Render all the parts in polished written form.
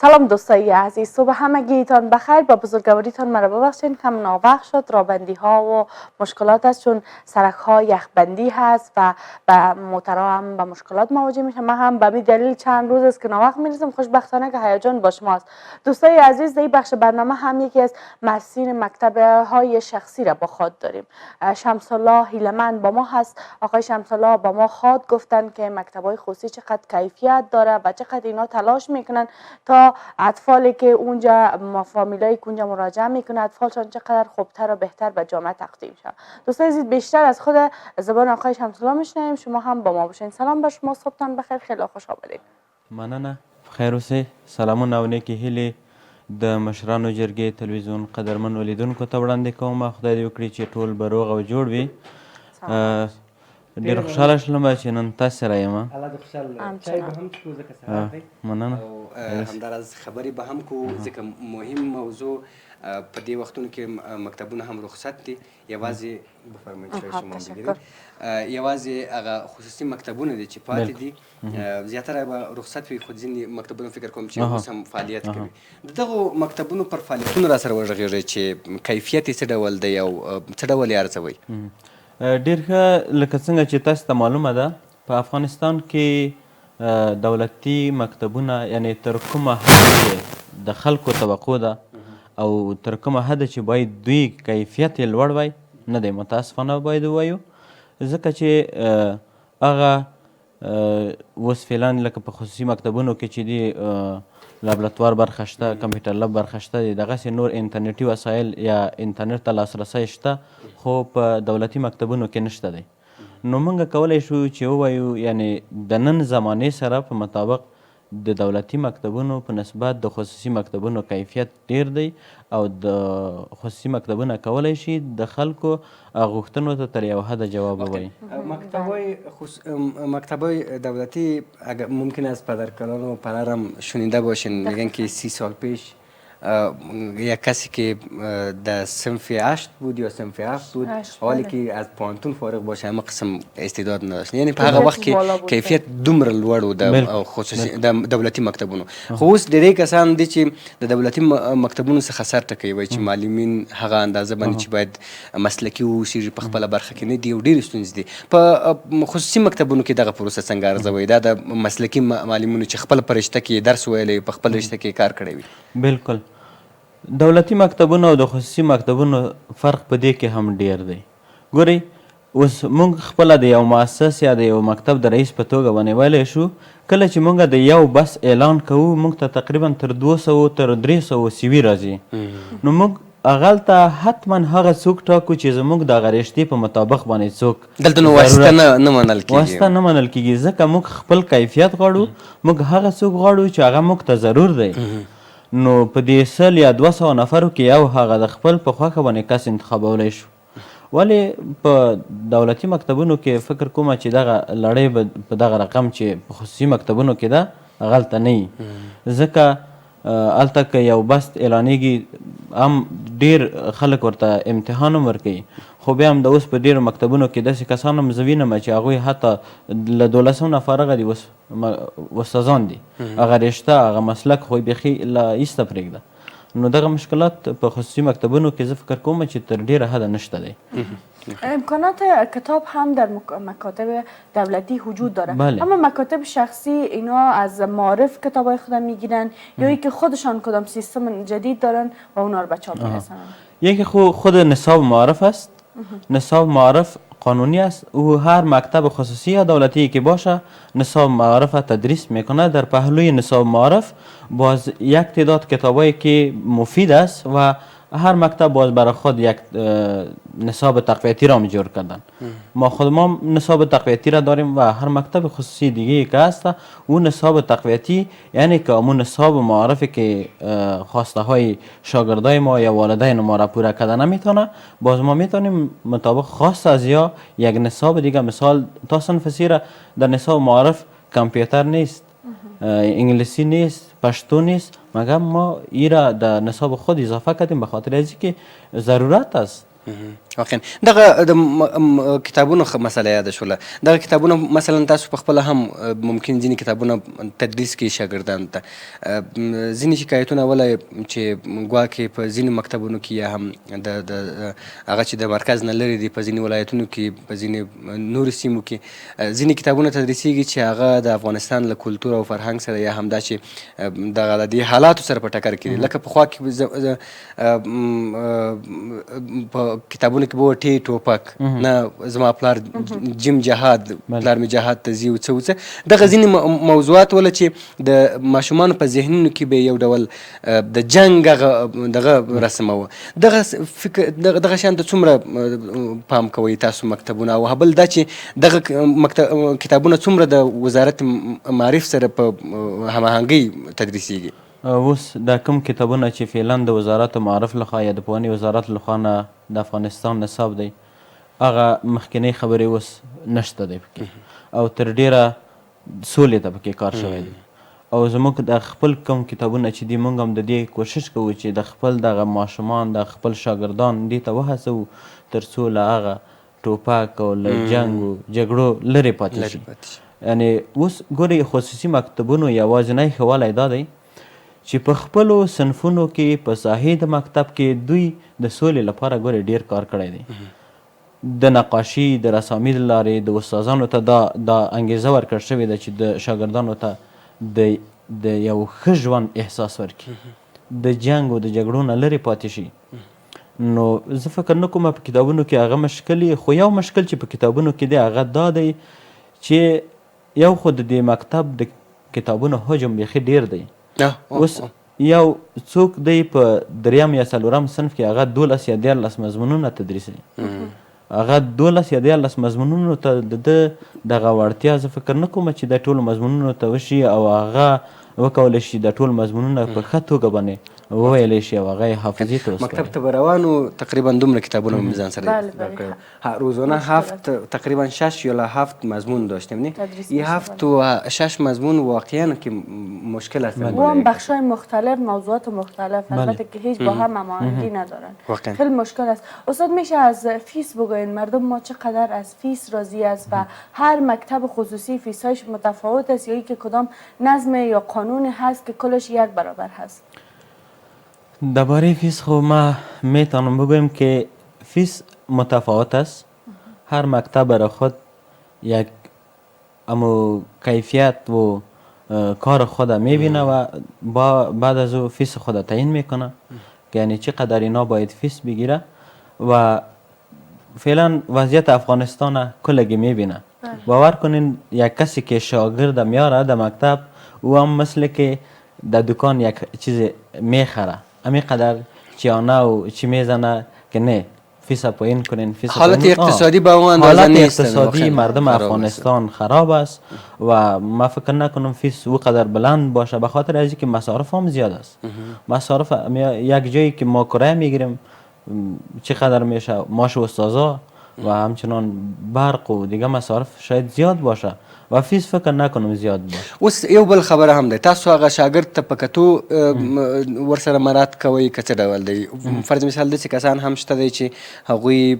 سلام دوستای عزیز، صبح همگیتان بخیر. با بزرگواریتان مرا ببخشید کم ناوقت شد. رابندی ها و مشکلات است چون سرک ها یخبندی هست و موترها هم با مشکلات مواجه میشن. من هم به دلیل چند روز است که ناوقت میرسم. خوشبختانه که هیجان با شماست. دوستای عزیز، در این بخش برنامه هم یکی از مسیر مکتب های شخصی را با خود داریم. شمس الله هیلمن با ما هست. آقای شمس الله با ما خود گفتن که مکتب های خصوصی چقدر کیفیت داره و چقدر اینا تلاش میکنن تا اطفالی که اونجا فامیلایی که اونجا مراجعه میکنه اطفالشان چقدر خوبتر و بهتر به جامعه تقدیم شد. دوستان عزیز، بیشتر از خود زبان آقای شمس الله میشنویم. شما هم با ما باشین. سلام بر شما، صبحتان بخیر، خیلی خوش آمدید. مننه، خیر اوسئ. سلامونه او نیکې هیلې د مشرانو جرګې تلویزیون قدرمنو لیدونکو ته وړاندې کوم. خدای دې وکړي چې ټول به روغ او جوړ وي. ډېر خوشحاله شوم چې نن تاسو سره یم. الله دې خوشحاله چای به هم څښو ځکه سهار دی. مننه. او همداراز خبرې به هم کوو ځکه مهم موضوع په دې وختونو کې مکتبونه هم رخصت دي. یوازې بفرمایئ چې شما بگیرید. یوازې هغه خصوصي مکتبونه دي چې پاتې دي، زیاتره به رخصت وي، خو ځینې مکتبونه فکر کوم چې اوس هم فعالیت کوي. د دغو مکتبونو پر فعالیتونو را سره وغږېږئ چې کیفیت یې څه ډول دی او څه ډول یې ارزوئ؟ ډېر ښه. لکه څنګه چې تاسو ته معلومه ده، په افغانستان کې دولتي مکتبونه یعنې تر کومه حده چې د خلکو توقع ده او تر کومه حده چې باید دوی کیفیت یې لوړ وای، نه دی، متاسفانه باید ووایو. ځکه چې هغه اوس فعلا لکه په خصوصي مکتبونو کې چې دي لابراتوار برخه شته، کمپیوټر لب برخه شته، دغسې نور انټرنیټي وسایل یا انټرنیټ ته لاسرسی شته، خو په دولتي مکتبونو کې نشته دی. نو موږ کولی شو چې ووایو یعنې د نن زمانې سره په مطابق د دولتي مکتبونو په نسبت د خصوصي مکتبونو کیفیت ډیر دی او د خصوصي مکتبونه کولی شي د خلکو غوښتنو ته تر یو حده جواب ووایي. مکتبای دولتی ممکن است پدرکلان و پدرم شنیده باشین، میگن که 30 سال پیش یک کسی که در صنف 8 بود یا صنف 7 بود، حالی که از پانتون فارغ باشه همه قسم استعداد نداشت. یعنی په هغه وخت کې کیفیت دومره لوړ و د خصوصي د دولتي مکتبونو. خو اوس ډېری کسان دي چې د دولتي مکتبونو څخه سر ټکوي، وایي چې معلمین هغه اندازه باندې چې باید مسلکي واوسېږي په خپله برخه کې نه دي او ډېرې ستونزې دي. په خصوصي مکتبونو کې دغه پروسه څنګه ارزوئ؟ دا د مسلکي معلمینو چې خپل په رشته کې درس ویلی، په خپل رشته کې کار کړی وي. بالکل. دولتي مکتبونو او د خصوصي مکتبونو فرق په دې کې هم ډیر دی. ګورئ، اوس موږ خپله د یو مؤسس یا د یو مکتب د رئیس په توګه ونیولی شو. کله چې موږ د یو بس اعلان کوو، موږ ته تقریبا تر 200 تر 300 سیوي راځي. نو موږ هغلته حتما هغه څوک ټاکو چې زموږ د هغه رشتې په مطابق باندې څوک دلته نو واسطه نه منل کېږي. واسطه نه منل کېږي ځکه موږ خپل کیفیت غواړو. موږ هغه څوک غواړو چې هغه موږ ته ضرور دی. نو په دې 100 یا 200 نفرو کې یو هغه د خپل په خوښه باندې کس انتخابولی شو. ولې په دولتي مکتبونو کې فکر کومه چې دغه لړۍ به په دغه رقم چې په خصوصي مکتبونو کې ده هغلته نه وي. ځکه هلته که یو بست اعلانیږي هم ډېر خلک ورته امتحان هم ورکوي، خو بیا هم د اوس په ډېرو مکتبونو کې داسې کسان هم زه وینم چې هغوی حتی له 12 نه فارغه دي، استادان دي، هغه رشته هغه مسلک خو یې بیخي له ایسته پرېږده. نو دغه مشکلات په خصوصي مکتبونو کې زه فکر کوم چې تر ډېره حده نشته دی. امکانات کتاب هم در مکاتب دولتی وجود داره. بله. اما مکاتب شخصی اینا از معارف کتابای خودم میگیرن یا اینکه خودشان کدام سیستم جدید دارن و اونا رو به چاپ میرسونن؟ یکی خود نصاب معارف است. نصاب معارف قانونی است. او هر مکتب خصوصی یا دولتی که باشه نصاب معارف تدریس میکنه. در پهلوی نصاب معارف باز یک تعداد کتابایی که مفید است و هر مکتب باز برای خود یک نصاب تقویتی را جور کردن. ما خود ما نصاب تقویتی را داریم و هر مکتب خصوصی دیگه که هست اون نصاب تقویتی یعنی که اون نصاب معارفی که خواسته های شاگردای ما یا والدین ما را پوره کرده نمیتونه، باز ما میتونیم مطابق خاص از یا یک نصاب دیگه، مثال تا صنف سیره در نصاب معارف کامپیوتر نیست، انگلیسی نیست، پشتو نیست، مگر ما ای را در نصاب خود اضافه کردیم به خاطر از که ضرورت است. واقعا دغه د کتابونو مسله یاده شوله. دغه کتابونه مثلا تاسو په خپله هم ممکن ځینې کتابونه تدریس کړي شاګردانو ته. ځینې شکایتونه ولی چې ګواکې په ځینې مکتبونو کې یا هم د هغه چې د مرکز نه لرې دي په ځینې ولایتونو کې په ځینې نورو سیمو کې ځینې کتابونه تدریسیږي چې هغه د افغانستان له کلتور او فرهنګ سره یا هم دا چې دغه د دې حالاتو سره په ټکر کې دي. لکه پخوا کې په کتابونو کې به ټی ټوپک نه زما پلار جیم جهاد پلار مې جهاد ته ځي او څه وڅه دغه ځینې موضوعات وله چې د ماشومانو په ذهنونو کې به یو ډول د جنګ هغه دغه رسموه. دغه فکر دغه شان ته څومره پام کوئ تاسو مکتبونه او بل دا چې دغه کتابونه څومره د وزارت معارف سره په هماهنګۍ تدریسیږي؟ اوس دا کوم کتابونه چې فعلا د وزارت معارف لخوا یا د پوهنې وزارت لخوا نه د افغانستان نصاب دی هغه مخکینۍ خبرې اوس نشته دی پکې او تر ډیره سولې ته پکې کار شوی دی او زموږ د خپل کوم کتابونه چې دي موږ هم د دې کوشش کوو چې د خپل دغه ماشومان د خپل شاګردان دې ته وهڅوو تر څو له هغه ټوپک او له جنګ او جګړو لرې پاتې شي. یعنې اوس ګورئ خصوصي مکتبونو یوازینی ښه والی دا دی چې په خپلو صنفونو کې په ساحې د مکتب کې دوی د سولې لپاره ګورې ډیر کار کړی دی. د نقاشي د رسامي له لارې د استادانو ته دا انګیزه ورکړل شوې ده چې د شاګردانو ته د یو ښه ژوند احساس ورکړي د جنګ او د جګړو نه لرې پاتې شي. نو زه فکر نه کوم په کتابونو کې هغه مشکل خو یو مشکل چې په کتابونو کې دی هغه دا دی چې یو خو د دې مکتب د کتابونو حجم بیخي ډیر دی. اوس یو څوک دی په دریم یا څلورم صنف کې هغه 12 یا 14 مضمونونه تدریسوي هغه 12 یا 14 مضمونونو ته د دغه وړتیا زه فکر نه کوم چې د ټولو مضمونونو ته وشي او هغه وکولی شي د ټول مضمونونه په ښه توګه باندې وویلی شي او هغه یې حافظې ته مکتب ته به روانو تقریبا دومره کتابونه مې ځان سره روزانه 7 تقریبا 6 یا 7 مضمون داشتیم نه این 7 و 6 مضمون واقعا که مشکل است و هم بخشای مختلف موضوعات مختلف البته که هیچ با هم هماهنگی ندارن خیلی مشکل است. استاد میشه از فیس بگوین مردم ما چقدر از فیس راضی است و هر مکتب خصوصی فیسایش متفاوت است یا اینکه کدام نظم یا قانون هست که کلش یک برابر هست؟ درباره فیس خب ما میتونم بگویم که فیس متفاوت است. هر مکتب برای خود یک امو کیفیت و کار خود میبینه و بعد از او فیس خود تعیین میکنه که یعنی چقدر اینا باید فیس بگیره و فعلا وضعیت افغانستان کلگی میبینه. باور کنین یک کسی که شاگرد میاره در مکتب او هم مثل که در دکان یک چیز میخره همین قدر چیانه و چی میزنه که نه فیس پایین کنین فیس حالت اقتصادی با اون اندازه نیست. حالت اقتصادی مردم افغانستان خراب است و ما فکر نکنم فیس او قدر بلند باشه به خاطر از اینکه مصارف هم زیاد است. مصارف یک جایی که ما کرایه میگیریم چقدر میشه معاش استادا و همچنان برق و دیگه مصارف شاید زیاد باشه و فیس فکر نکنم زیاد باشه. اوس یو بل خبره هم ده تاسو هغه شاګرد ته په کتو ورسره مراد کوئ که څه ډول دی؟ فرض مثال داسې کسان هم شته دی چې هغوی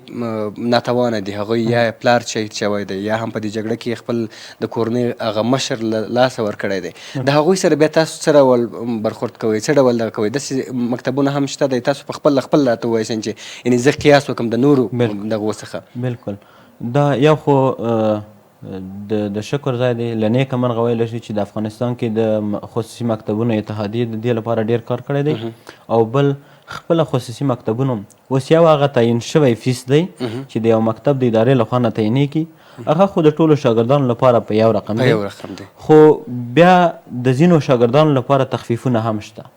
ناتوانه دي هغوی یا پلار شهید شوی دی یا هم په دې جګړه کې خپل د کورنۍ هغه مشر له لاسه ورکړی دی د هغوی سره بیا تاسو څه ډول برخورد کوئ څه ډول دغه کوئ؟ داسې مکتبونه هم شته دی تاسو په خپل راته ووایئ چې یعنې زه قیاس وکړم د نورو دغو څخه؟ بالکل دا یو خو د شکر ځای دی له نیکه مرغه ویلی شي چې د افغانستان کې د خصوصي مکتبونو اتحادیې د دې لپاره ډېر کار کړی دی او بل خپله خصوصي مکتبونو اوس یو هغه تعیین شوی فیس دی چې د یو مکتب د ادارې لخوا نه تعینېږي هغه خو د ټولو شاګردانو لپاره په یو رقم دی خو بیا د ځینو شاګردانو لپاره تخفیفونه هم شته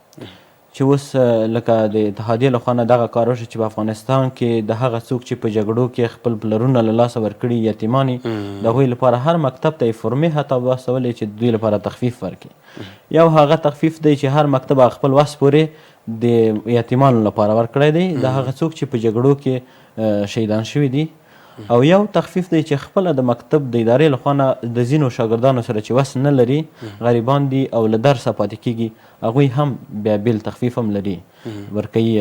چې اوس لکه د اتحادیې لخوا نه دغه کار وشي چې په افغانستان کې د هغه څوک چې په جګړو کې خپل پلرونه له لاسه ورکړي یتیمان د هغوی لپاره هر مکتب ته یې فورمې حتی واستولی چې دوی لپاره تخفیف ورکړي. یو هغه تخفیف دی چې هر مکتب خپل وس پورې د یتیمانو لپاره ورکړی دی د هغه څوک چې په جګړو کې شهیدان شوي دي او یو تخفیف دی چې خپله د مکتب د ادارې لخوا نه د ځینو شاګردانو سره چې وس نه لري غریبان دي او له درسه پاتې کیږي هغوی هم بیا بیل تخفیف هم لري ورکوي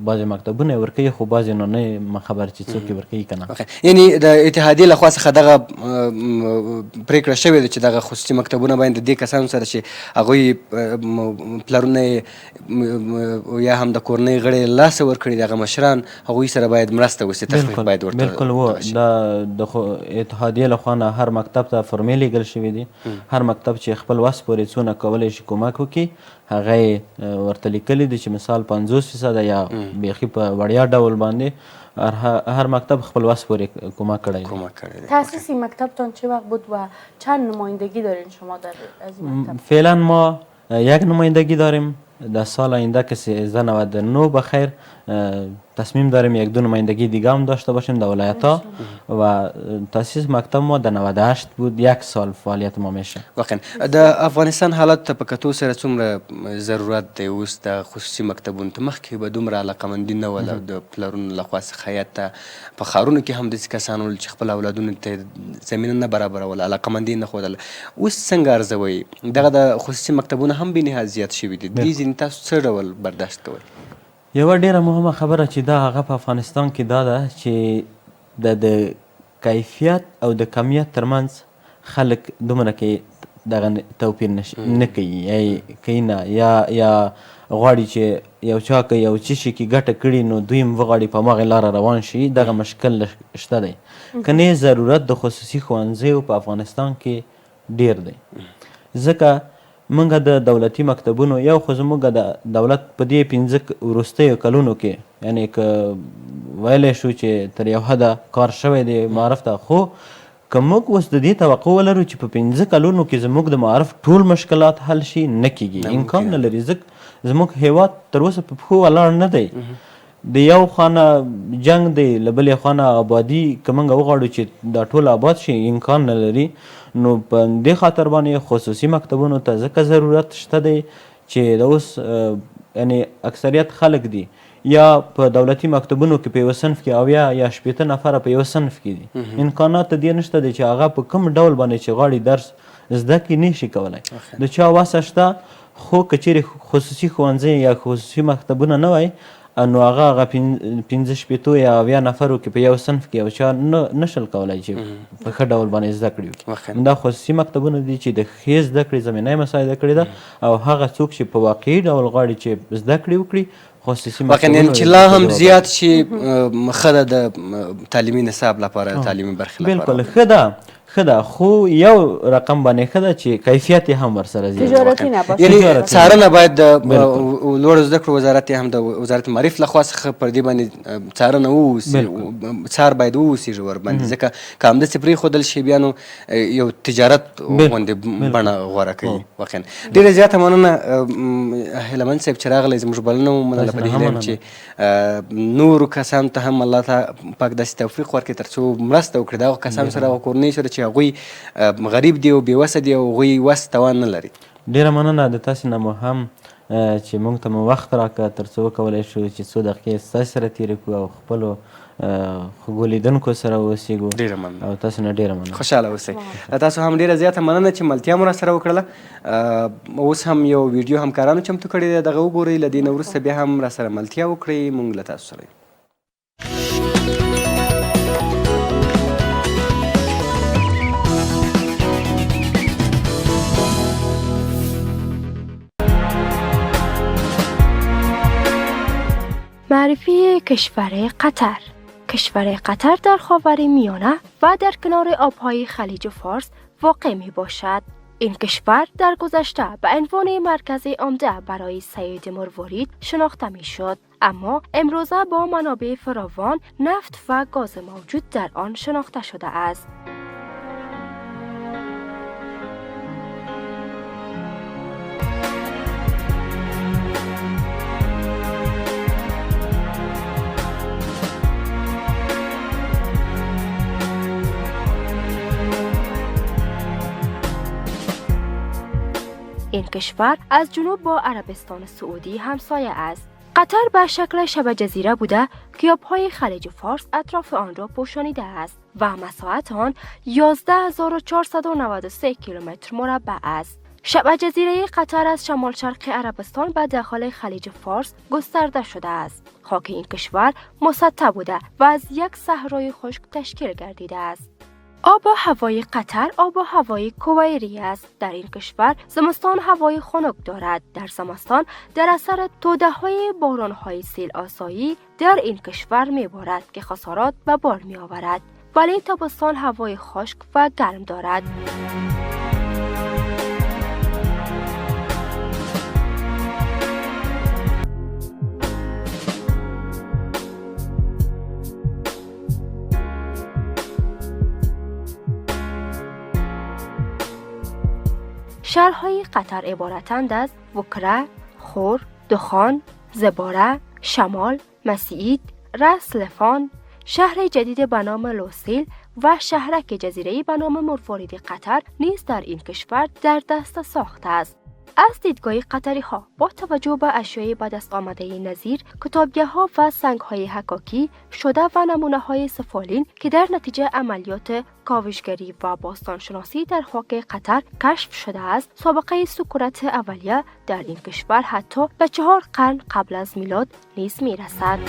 بعضې مکتبونه یې ورکوي خو بعضې نو نه خبر چې څوک یې ورکوي که نه یعنې د اتحادیې لخوا څخه دغه پرېکړه شوې ده چې دغه خصوصي مکتبونه باید د دې کسانو سره چې هغوی پلرونه یا هم د کورنۍ غړي لاسه ورکړي دغه مشران هغوی سره باید مرسته وشي تخفیف باید ورته بالکل و د اتحادیې لخوا نه هر مکتب ته فرمې لیږل شوي دي هر مکتب چې خپل وس پورې څونه کولی شي کومک وکړي هغه یې ورته لیکلي دي چې مثال 50% یا بیخي په وړیا ډول باندې هر مکتب خپل وس پورې کومک کړی دی. تأسیس این مکتبتان چه وقت بود و چند نمایندگی دارین شما در از این مکتب؟ فعلا ما یک نمایندگی داریم در سال آینده که 1399 بخیر تصمیم داریم یک دو نمایندگی دیگه هم داشته باشیم در ولایت ها و تاسیس مکتب ما در 98 بود 1 سال فعالیت ما میشه. واقعا د افغانستان حالت په کتو سره څومره ضرورت دی اوس د خصوصي مکتبونو ته مخکې به دومره علاقمندي نه وه د پلرونو لخوا څخه یا ته په ښارونو کې هم داسې کسان ول چې خپل اولادونو ته زمینه نه برابروله علاقمندي نه ښودله اوس څنګه ارزوئ دغه د خصوصي مکتبونه هم بېنهایت زیات شوي دي دې ځینې تاسو څه ډول برداشت کوئ؟ یوه ډیره مهمه خبره چې دا هغه په افغانستان کې دا ده چې د کیفیت او د کمیت ترمنځ خلک دومره کې دغه توپیر نه کوي یا کوي نه یا غواړي چې یو چا که یو څه شي کې ګټه کړي نو دوی هم وغواړي په هماغې لاره روان شي دغه مشکل شته دی که نه ضرورت د خصوصي ښوونځیو په افغانستان کې ډیر دی ځکه موږ د دولتي مکتبونو یو خو زموږ د دولت په دې 15 وروستیو کلونو کې یعنی که ویلی شو چې تر یو حده کار شوی دی معرف ته خو که موږ اوس د دې توقع ولرو چې په 15 کلونو کې زموږ د معرف ټول مشکلات حل شي نه کیږي امکان نه لري ځکه زموږ هیواد تر اوسه په پښو ولاړ نه دی د یو خانه جنگ دی له بلې خانه آبادي که موږ وغواړو چې دا ټول آباد شي امکان نه لري نو په دې خاطر باندې خصوصي مکتبونو ته ځکه ضرورت شته دی چې د اوس یعنی اکثریت خلک دي یا په دولتي مکتبونو کې په یوه صنف کې 80 یا 80 نفره په یوه صنف کې دي امکانات دې نشته دی چې هغه په کوم ډول باندې چې غواړي درس زده کړي نه شي کولی د چا وسه شته خو که چیرې خصوصي ښوونځی یا خصوصي مکتبونه نه وای نو هغه 15 شپېتو یا 80 نفرو کې په یو صنف کې یو چا نشل کولی چې په ښه ډول باندې زده کړي وکړي دا خصوصي مکتبونه دي چې د ښې زده کړې زمینه یې مساعده کړې ده او هغه څوک چې په واقعي ډول غواړي چې زده کړې وکړي خصوصي مکتبونه چې لا هم زیات شي ښه ده د تعلیمي نصاب لپاره تعلیمي برخې لپاره بالکل ښه ده خو یو رقم باندې ښه ده چې کیفیت یې هم ورسره زیات تجارتي نباشه یعنې څارنه باید د لوړو زده کړو وزارت هم د وزارت معارف لخوا څخه پر دې باندې څارنه ووسي څار باید ووسیږي ورباندې ځکه که همداسې پرېښودل شي بیا نو یو تجارت غوندې بڼه غوره کوي واقعا ډېره زیاته مننه هیلمن صاحب چې راغلی زموږ بلنه ومنله په دې هیله یم چې نورو کسانو ته هم الله پاک داسې توفیق ورکړي تر څو مرسته وکړي د هغو کسانو سره هغو کورنۍ سره چې هغوی غریب دي او بېوسه دي او هغوی وس توان نه لري ډېره مننه د تاسې نه مو هم چې موږ ته مو وخت راکړه تر څو وکولی شو چې څو دقیقې ستاسې سره تېرې کړو او خپلو خوږو لیدونکو سره واوسېږو ډېره مننه او تاسو نه ډېره مننه خوشحاله اوسئ تاسو هم ډېره زیاته مننه چې ملتیا مو راسره وکړله اوس هم یو ویډیو همکارانو چمتو کړی دی دغه وګورئ له دې نه وروسته بیا هم راسره ملتیا وکړئ موږ له تاسو سره معرفی کشور قطر. کشور قطر در خاورمیانه و در کنار آبهای خلیج فارس واقع می باشد. این کشور در گذشته به عنوان مرکز عمده برای صید مروارید شناخته می شد، اما امروزه با منابع فراوان نفت و گاز موجود در آن شناخته شده است. این کشور از جنوب با عربستان سعودی همسایه است. قطر به شکل شبه جزیره بوده که آبهای خلیج فارس اطراف آن را پوشانیده است و مساحت آن 11493 کیلومتر مربع است. شبه جزیره قطر از شمال شرق عربستان به داخل خلیج فارس گسترده شده است. خاک این کشور مسطح بوده و از یک صحرای خشک تشکیل گردیده است. آب و هوای قطر آب و هوای کویری است. در این کشور زمستان هوای خنک دارد. در زمستان در اثر توده‌های باران‌های سیل آسایی در این کشور می‌بارد که خسارات به بار می‌آورد. ولی تابستان هوای خشک و گرم دارد. شهرهای قطر عبارتند از وکره، خور، دخان، زباره، شمال، مسیعید، راس لفان، شهر جدید به نام لوسیل و شهرک جزیره‌ای به نام مروارید قطر نیز در این کشور در دست ساخته است. از دیدگاه قطری ها با توجه به اشیاء به دست آمده نظیر کتابگه ها و سنگ های حکاکی شده و نمونه های سفالین که در نتیجه عملیات کاوشگری و باستانشناسی در خاک قطر کشف شده است، سابقه سکونت اولیه در این کشور حتی به 4 قرن قبل از میلاد نیز میرسد.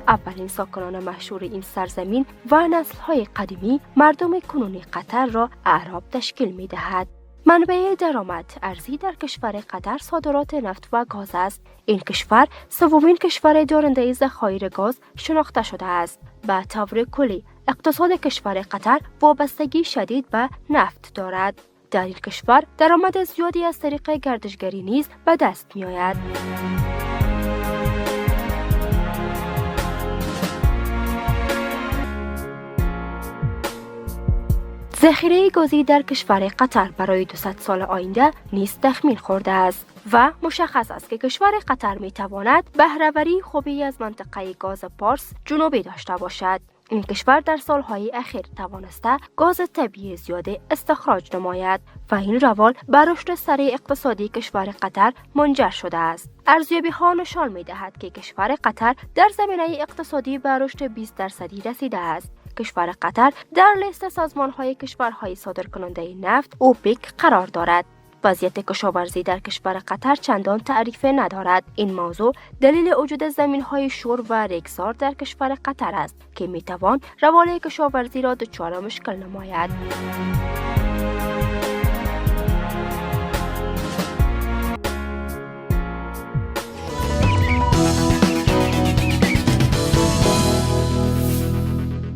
اولین ساکنان مشهور این سرزمین و نسل‌های قدیمی مردم کنونی قطر را اعراب تشکیل می‌دهد. منبع درآمد ارزی در کشور قطر صادرات نفت و گاز است. این کشور سومین کشور دارنده ذخایر گاز شناخته شده است. به طور کلی اقتصاد کشور قطر وابستگی شدید به نفت دارد. در این کشور درآمد زیادی از طریق گردشگری نیز به دست می‌آید. ذخیره گازی در کشور قطر برای 200 سال آینده نیز تخمین خورده است و مشخص است که کشور قطر می تواند بهره‌وری خوبی از منطقه گاز پارس جنوبی داشته باشد. این کشور در سالهای اخیر توانسته گاز طبیعی زیاده استخراج نماید و این روال به رشد سریع اقتصادی کشور قطر منجر شده است. ارزیابی‌ها نشان می‌دهد که کشور قطر در زمینه اقتصادی به رشد 20% رسیده است. کشور قطر در لیست سازمان‌های کشورهای صادرکننده نفت اوپک قرار دارد. وضعیت کشاورزی در کشور قطر چندان تعریف ندارد. این موضوع دلیل وجود زمین‌های شور و ریگزار در کشور قطر است که می‌توان روال کشاورزی را دچار مشکل نماید.